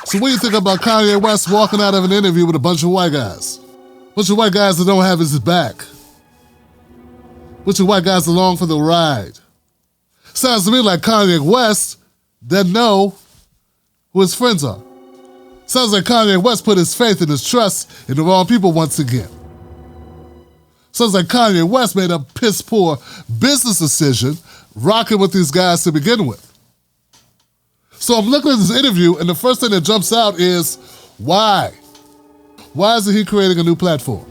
So what do you think about Kanye West walking out of an interview with a bunch of white guys? A bunch of white guys that don't have his back. A bunch of white guys along for the ride. Sounds to me like Kanye West doesn't know who his friends are. Sounds like Kanye West put his faith and his trust in the wrong people once again. Sounds like Kanye West made a piss-poor business decision rocking with these guys to begin with. So I'm looking at this interview, and the first thing that jumps out is, why? Why isn't he creating a new platform?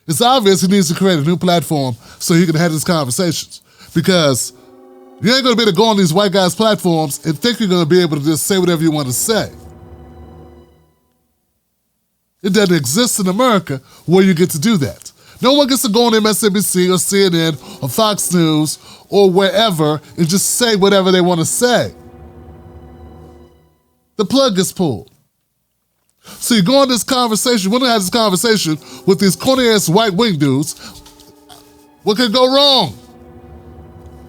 It's obvious he needs to create a new platform so he can have these conversations. Because you ain't gonna be able to go on these white guys' platforms and think you're gonna be able to just say whatever you want to say. It doesn't exist in America where you get to do that. No one gets to go on MSNBC or CNN or Fox News or wherever and just say whatever they want to say. The plug gets pulled. So you go on this conversation, you want to have this conversation with these corny-ass white wing dudes. What could go wrong?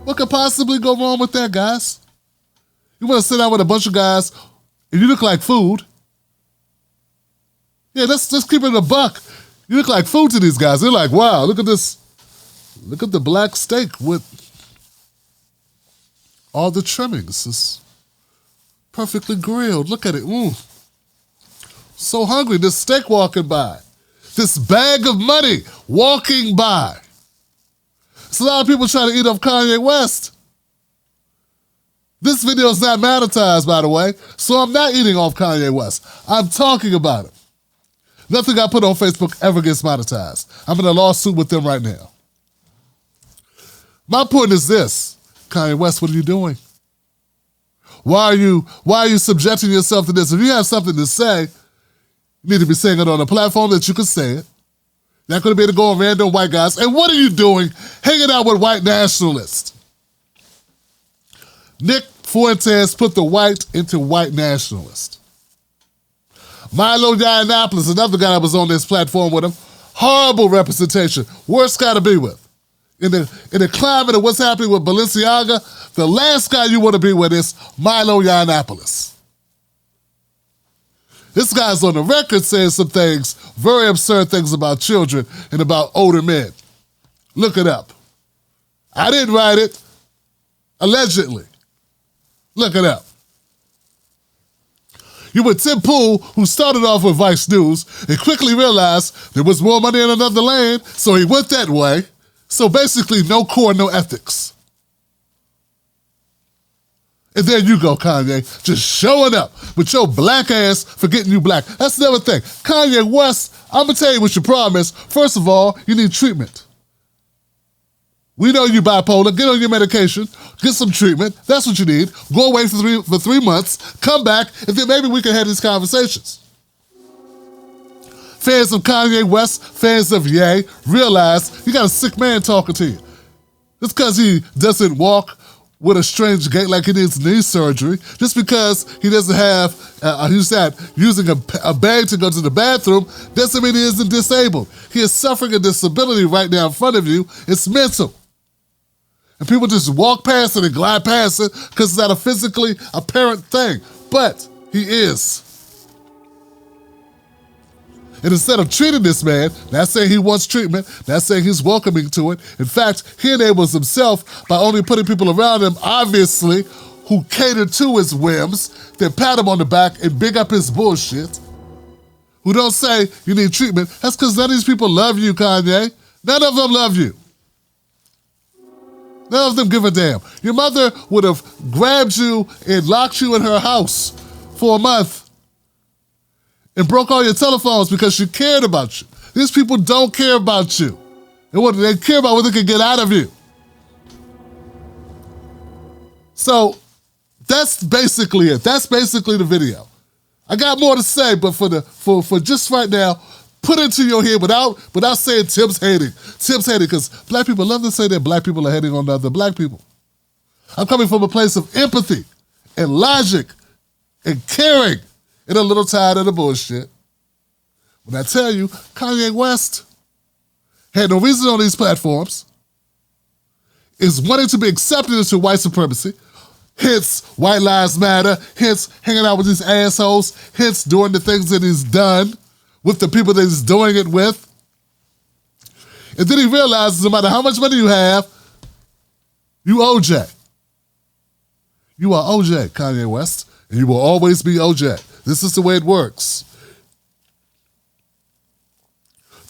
What could possibly go wrong with that, guys? You want to sit down with a bunch of guys and you look like food. Yeah, let's keep it a buck. You look like food to these guys. They're like, wow, look at this. Look at the black steak with all the trimmings. It's perfectly grilled. Look at it. So hungry. This steak walking by. This bag of money walking by. There's a lot of people trying to eat off Kanye West. This video is not monetized, by the way, so I'm not eating off Kanye West. I'm talking about it. Nothing I put on Facebook ever gets monetized. I'm in a lawsuit with them right now. My point is this, Kanye West, what are you doing? Why are you subjecting yourself to this? If you have something to say, you need to be saying it on a platform that you can say it. You're not going to be able to go on random white guys. And what are you doing hanging out with white nationalists? Nick Fuentes put the white into white nationalist. Milo Yiannopoulos, another guy that was on this platform with him, horrible representation. Worst guy to be with. In the climate of what's happening with Balenciaga, the last guy you want to be with is Milo Yiannopoulos. This guy's on the record saying some things, very absurd things about children and about older men. Look it up. I didn't write it. Allegedly. Look it up. You were Tim Pool, who started off with Vice News and quickly realized there was more money in another land, so he went that way. So basically, no core, no ethics. And there you go, Kanye, just showing up with your black ass forgetting you black. That's the other thing. Kanye West, I'm going to tell you what your problem is. First of all, you need treatment. We know you're bipolar. Get on your medication. Get some treatment. That's what you need. Go away for 3 months. Come back, and then maybe we can have these conversations. Fans of Kanye West, fans of Ye, realize you got a sick man talking to you. Just because he doesn't walk with a strange gait like he needs knee surgery, just because he doesn't have, he's not using a bag to go to the bathroom, doesn't mean he isn't disabled. He is suffering a disability right now in front of you. It's mental. And people just walk past it and glide past it because it's not a physically apparent thing. But he is. And instead of treating this man, not saying he wants treatment, not saying he's welcoming to it. In fact, he enables himself by only putting people around him, obviously, who cater to his whims, that pat him on the back and big up his bullshit, who don't say you need treatment. That's because none of these people love you, Kanye. None of them love you. None of them give a damn. Your mother would have grabbed you and locked you in her house for a month and broke all your telephones because she cared about you. These people don't care about you. And what they care about, what they can get out of you. So that's basically it. That's basically the video. I got more to say, but for just right now, put it into your head without saying Tim's hating. Tim's hating, because black people love to say that black people are hating on other black people. I'm coming from a place of empathy and logic and caring, and a little tired of the bullshit. When I tell you, Kanye West had no reason on these platforms, is wanting to be accepted into white supremacy, Hence, White Lives Matter. Hence, hanging out with these assholes. Hence, doing the things that he's done with the people that he's doing it with. And then he realizes no matter how much money you have, you OJ. You are OJ, Kanye West, and you will always be OJ. This is the way it works.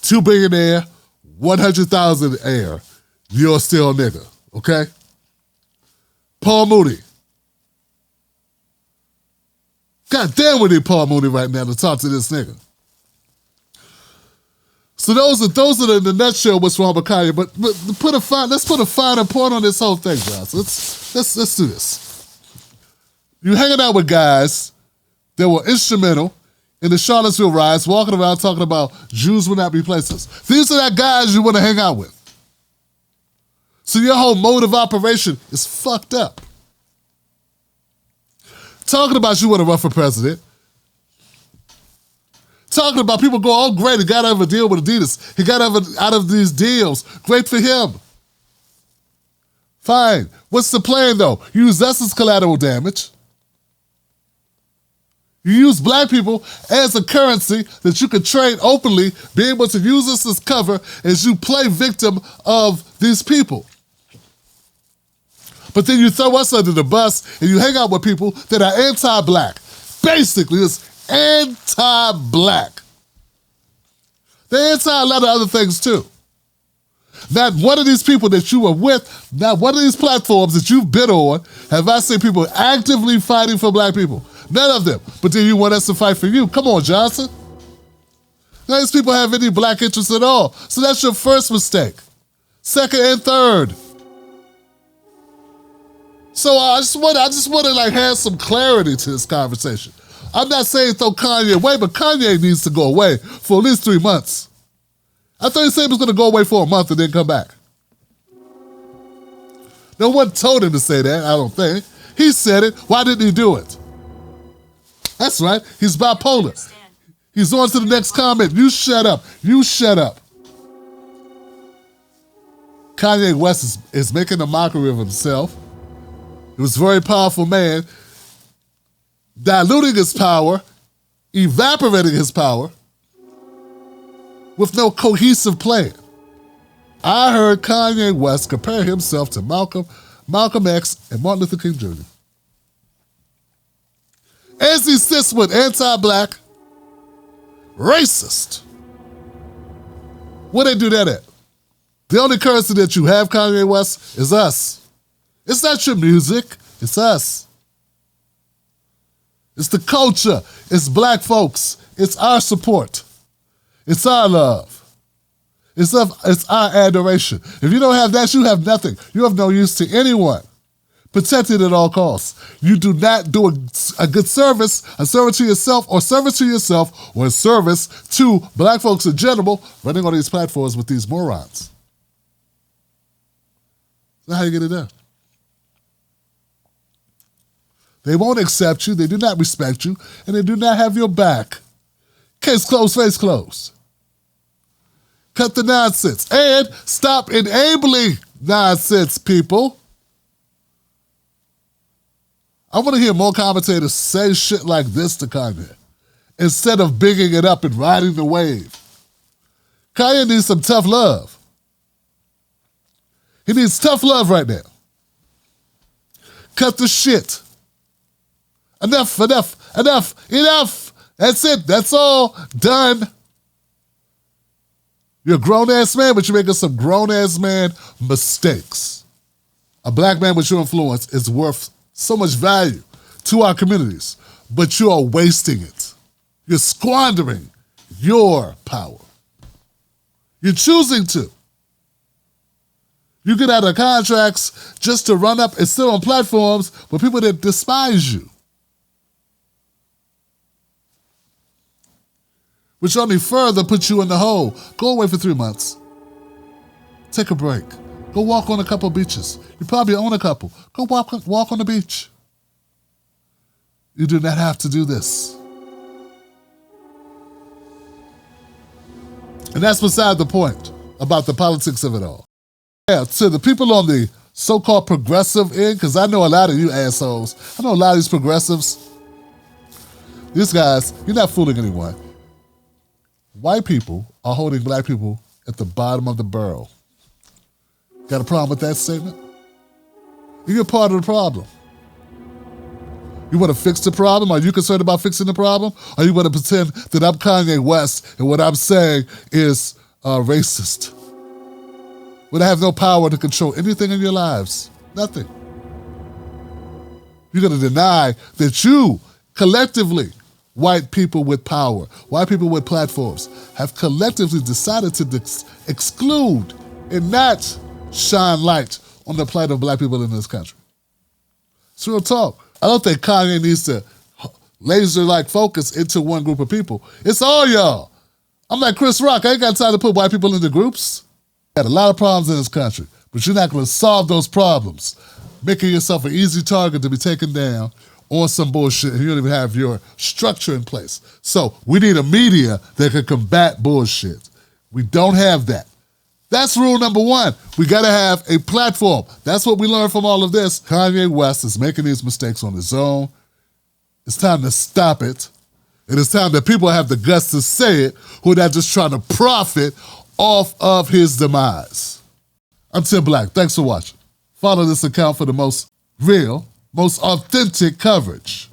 2 billionaire, 100,000 heir. You're still a nigga, okay? Paul Mooney. God damn, we need Paul Mooney right now to talk to this nigga. So those are in the nutshell what's wrong with Kanye. But let's put a finer point on this whole thing, guys. Let's do this. You're hanging out with guys that were instrumental in the Charlottesville riots, walking around talking about Jews will not be places. These are the guys you want to hang out with. So your whole mode of operation is fucked up. Talking about you want to run for president. Talking about people go, oh great, he got out of a deal with Adidas. He got out of these deals. Great for him. Fine. What's the plan though? Use us as collateral damage. You use black people as a currency that you can trade openly, be able to use us as cover as you play victim of these people. But then you throw us under the bus and you hang out with people that are anti-black. Basically, it's anti-black. They're anti a lot of other things too. Not one of these people that you were with, not one of these platforms that you've been on, have I seen people actively fighting for black people. None of them. But then you want us to fight for you. Come on, Johnson. None of these people have any black interests at all. So that's your first mistake. Second and third. So I just want to like have some clarity to this conversation. I'm not saying throw Kanye away, but Kanye needs to go away for at least 3 months. I thought he said he was going to go away for a month and then come back. No one told him to say that, I don't think. He said it. Why didn't he do it? That's right. He's bipolar. He's on to the next comment. You shut up. You shut up. Kanye West is making a mockery of himself. He was a very powerful man, diluting his power, evaporating his power, with no cohesive plan. I heard Kanye West compare himself to Malcolm X, and Martin Luther King Jr. As he sits with anti-black, racist. Where they do that at? The only currency that you have, Kanye West, is us. It's not your music, it's us. It's the culture, it's black folks, it's our support, it's our love, it's our adoration. If you don't have that, you have nothing. You have no use to anyone. Protect it at all costs. You do not do a good service, a service to yourself, or a service to black folks in general, running on these platforms with these morons. That's how you get it done. They won't accept you, they do not respect you, and they do not have your back. Case closed, face closed. Cut the nonsense. And stop enabling nonsense, people. I want to hear more commentators say shit like this to Kanye instead of bigging it up and riding the wave. Kanye needs some tough love. He needs tough love right now. Cut the shit. Enough. That's it. That's all. Done. You're a grown-ass man, but you're making some grown-ass man mistakes. A black man with your influence is worth so much value to our communities, but you are wasting it. You're squandering your power. You're choosing to. You get out of contracts just to run up and sit on platforms with people that despise you. Which only further puts you in the hole. Go away for 3 months. Take a break. Go walk on a couple beaches. You probably own a couple. Go walk on the beach. You do not have to do this. And that's beside the point about the politics of it all. Yeah, to the people on the so-called progressive in, because I know a lot of you assholes. I know a lot of these progressives. These guys, you're not fooling anyone. White people are holding black people at the bottom of the barrel. Got a problem with that statement? You're part of the problem. You want to fix the problem? Are you concerned about fixing the problem? Or you want to pretend that I'm Kanye West and what I'm saying is racist? When I have no power to control anything in your lives? Nothing. You're going to deny that you, collectively, white people with power, white people with platforms, have collectively decided to exclude and not shine light on the plight of black people in this country. It's real talk. I don't think Kanye needs to laser-like focus into one group of people. It's all y'all. I'm like Chris Rock. I ain't got time to put white people into groups. Got a lot of problems in this country, but you're not going to solve those problems making yourself an easy target to be taken down on some bullshit and you don't even have your structure in place. So we need a media that can combat bullshit. We don't have that. That's rule number one. We got to have a platform. That's what we learned from all of this. Kanye West is making these mistakes on his own. It's time to stop it. And it's time that people have the guts to say it who are not just trying to profit off of his demise. I'm Tim Black. Thanks for watching. Follow this account for the most real, most authentic coverage.